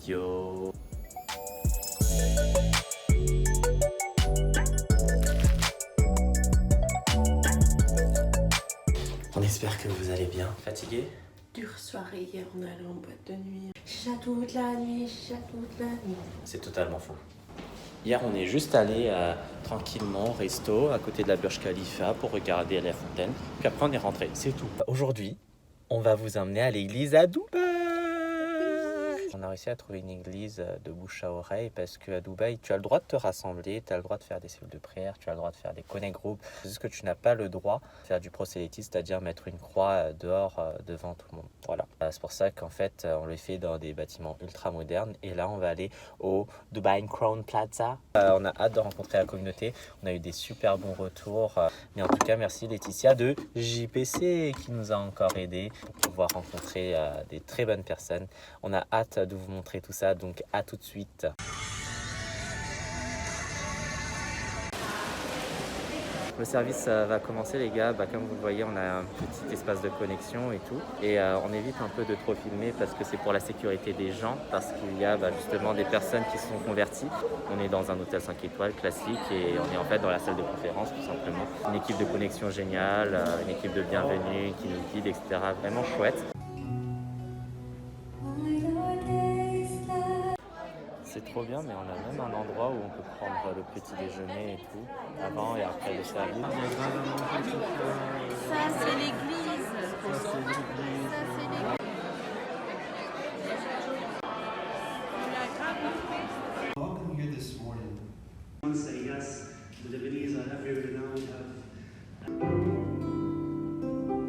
Yo. On espère que vous allez bien. Fatigué? Dure soirée, hier on est allé en boîte de nuit. Chicha toute la nuit, chicha toute la nuit. C'est totalement faux. Hier, on est juste allé tranquillement au resto à côté de la Burj Khalifa pour regarder la fontaine. Puis après, on est rentré. C'est tout. Aujourd'hui, on va vous emmener à l'église à Dubaï. On a réussi à trouver une église de bouche à oreille parce qu'à Dubaï, tu as le droit de te rassembler, tu as le droit de faire des cellules de prière, tu as le droit de faire des connect groups. C'est juste que tu n'as pas le droit de faire du prosélytisme, c'est-à-dire mettre une croix dehors devant tout le monde. Voilà. C'est pour ça qu'en fait, on le fait dans des bâtiments ultra modernes. Et là, on va aller au Dubai Crown Plaza. On a hâte de rencontrer la communauté. On a eu des super bons retours. Mais en tout cas, merci Laetitia de JPC qui nous a encore aidés pour pouvoir rencontrer des très bonnes personnes. On a hâte de vous montrer tout ça, donc à tout de suite. Le service va commencer les gars, comme vous le voyez on a un petit espace de connexion et tout et on évite un peu de trop filmer parce que c'est pour la sécurité des gens parce qu'il y a justement des personnes qui sont converties. On est dans un hôtel 5 étoiles classique et on est en fait dans la salle de conférence tout simplement. Une équipe de connexion géniale, une équipe de bienvenue qui nous guide etc. Vraiment chouette. C'est trop bien, mais on a même un endroit où on peut prendre le petit déjeuner et tout, avant et après le service. Ça c'est l'église. Ça c'est l'église. Welcome here this morning. Say yes, the Lebanese are everywhere now.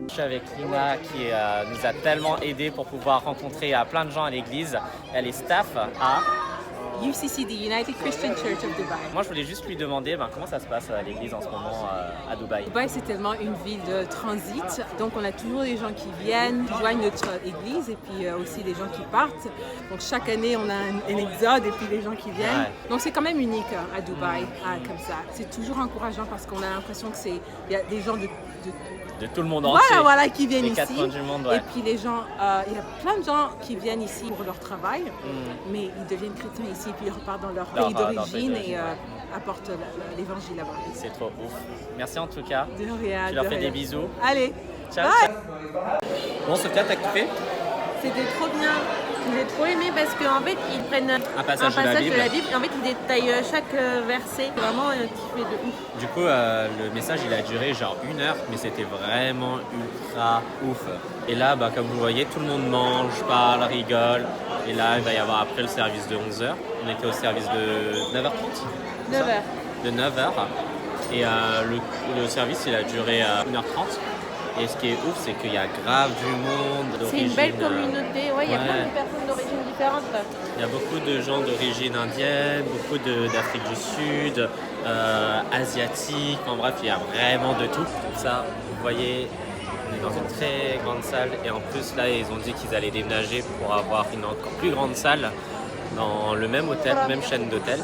Je suis avec Lina qui nous a tellement aidé pour pouvoir rencontrer plein de gens à l'église. Elle est staff à UCCD, United Christian Church of Dubai. Moi, je voulais juste lui demander comment ça se passe à l'église en ce moment à Dubaï. Dubaï, c'est tellement une ville de transit, donc on a toujours des gens qui viennent, qui joignent notre église et puis aussi des gens qui partent. Donc chaque année, on a un exode et puis des gens qui viennent. Ouais. Donc c'est quand même unique à Dubaï, comme ça. C'est toujours encourageant parce qu'on a l'impression que il y a des gens de tout le monde entier. Voilà, qui viennent ici. Du monde, ouais. Et puis les gens, il y a plein de gens qui viennent ici pour leur travail, mais ils deviennent chrétiens ici, puis ils repartent dans leur pays d'origine et apportent l'évangile là-bas. C'est trop ouf. Merci en tout cas. De rien. Tu leur fais des bisous. Allez. Ciao. Bye. Bon, Sophia, t'as kiffé? C'était trop bien. J'ai trop aimé parce qu'en fait ils prennent un passage de la Bible et en fait ils détaillent chaque verset. Vraiment kiffé de ouf. Du coup le message il a duré genre 1 heure mais c'était vraiment ultra ouf. Et là comme vous voyez tout le monde mange, parle, rigole. Et là il va y avoir après le service de 11h. On était au service de 9h30. 9h. De 9h. Et le service il a duré 1h30. Et ce qui est ouf, c'est qu'il y a grave du monde d'origine. C'est une belle communauté, il y a plein de personnes d'origine différentes. Il y a beaucoup de gens d'origine indienne, beaucoup d'Afrique du Sud, asiatique, en bref, il y a vraiment de tout. Donc ça, vous voyez, on est dans une très grande salle et en plus là, ils ont dit qu'ils allaient déménager pour avoir une encore plus grande salle dans le même hôtel, même chaîne d'hôtels.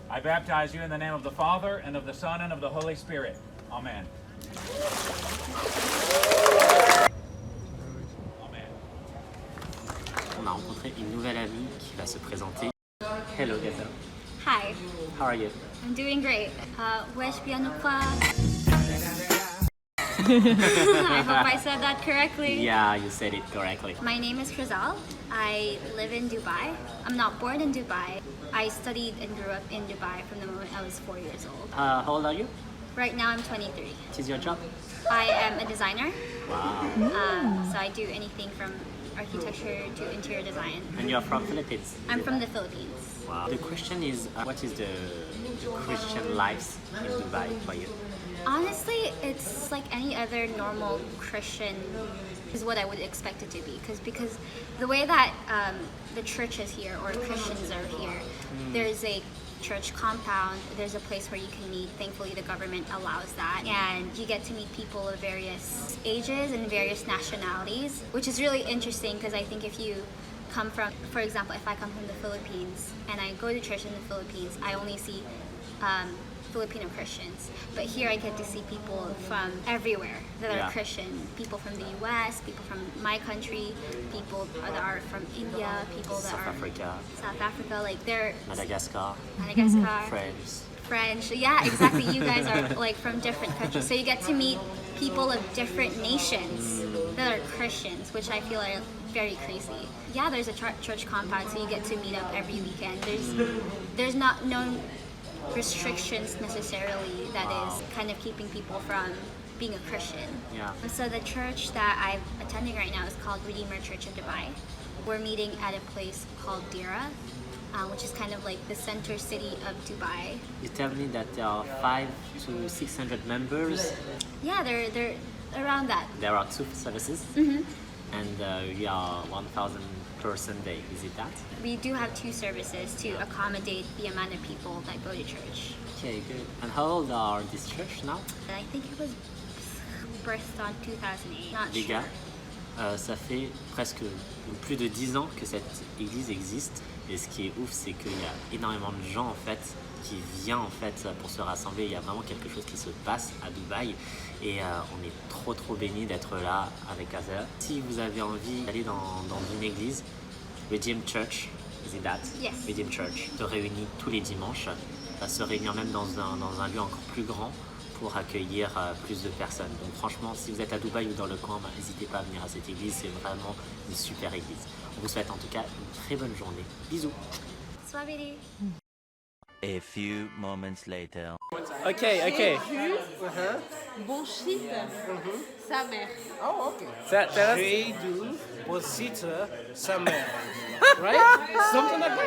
I baptize you in the name of the Father, and of the Son, and of the Holy Spirit. Amen. Amen. On a rencontré une nouvelle amie qui va se présenter. Hello, Gaza. Hi. How are you? I'm doing great. Wesh Bianukwa. I hope I said that correctly. Yeah, you said it correctly. My name is Krizal. I live in Dubai. I'm not born in Dubai. I studied and grew up in Dubai from the moment I was 4 years old. How old are you? Right now I'm 23. What is your job? I am a designer. Wow. So I do anything from architecture to interior design. And you're from Philippines? I'm from the Philippines. Wow. The question is, what is the Christian life in Dubai for you? Honestly, it's like any other normal Christian is what I would expect it to be. Because the way that the churches here or Christians are here, there's a church compound, there's a place where you can meet. Thankfully, the government allows that. And you get to meet people of various ages and various nationalities, which is really interesting because I think if you come from, for example, if I come from the Philippines and I go to church in the Philippines, I only see Filipino Christians. But here I get to see people from everywhere that are Yeah. Christian. People from the US, people from my country, people that are from India, people that South are Africa, South Africa. Like they're Madagascar, Madagascar, French. Yeah, exactly. You guys are like from different countries, so you get to meet people of different nations that are Christians, which I feel are very crazy. Yeah, there's a church compound, so you get to meet up every weekend. There's not no restrictions necessarily that is kind of keeping people from being a Christian. Yeah. So the church that I'm attending right now is called Redeemer Church of Dubai. We're meeting at a place called Dira, which is kind of like the center city of Dubai. You tell me that there are 500 to 600 members. Yeah, they're around that. There are 2 services, and we are 1,000 person day. Is it that? We do have 2 services to accommodate the amount of people that go to church. Okay, good. And how old are this church now? I think it was birthed on 2008. Not Les sure. gars, ça fait presque plus de 10 ans que cette église existe. Et ce qui est ouf, c'est qu'il y a énormément de gens en fait qui viennent en fait pour se rassembler. Il y a vraiment quelque chose qui se passe à Dubaï et on est trop bénis d'être là avec Azer. Si vous avez envie d'aller dans une église, Redeemed Church, is it that? Yes. Redeemed Church se réunit tous les dimanches, va se réunir même dans un lieu encore plus grand pour accueillir plus de personnes. Donc franchement, si vous êtes à Dubaï ou dans le coin, n'hésitez pas à venir à cette église, c'est vraiment une super église. On vous souhaite en tout cas une très bonne journée. Bisous. Swabidi. A few moments later. Okay. Bon shit, sa mère. Oh, okay. Tell us. J'ai dû positer sa mère. Right? Something like that.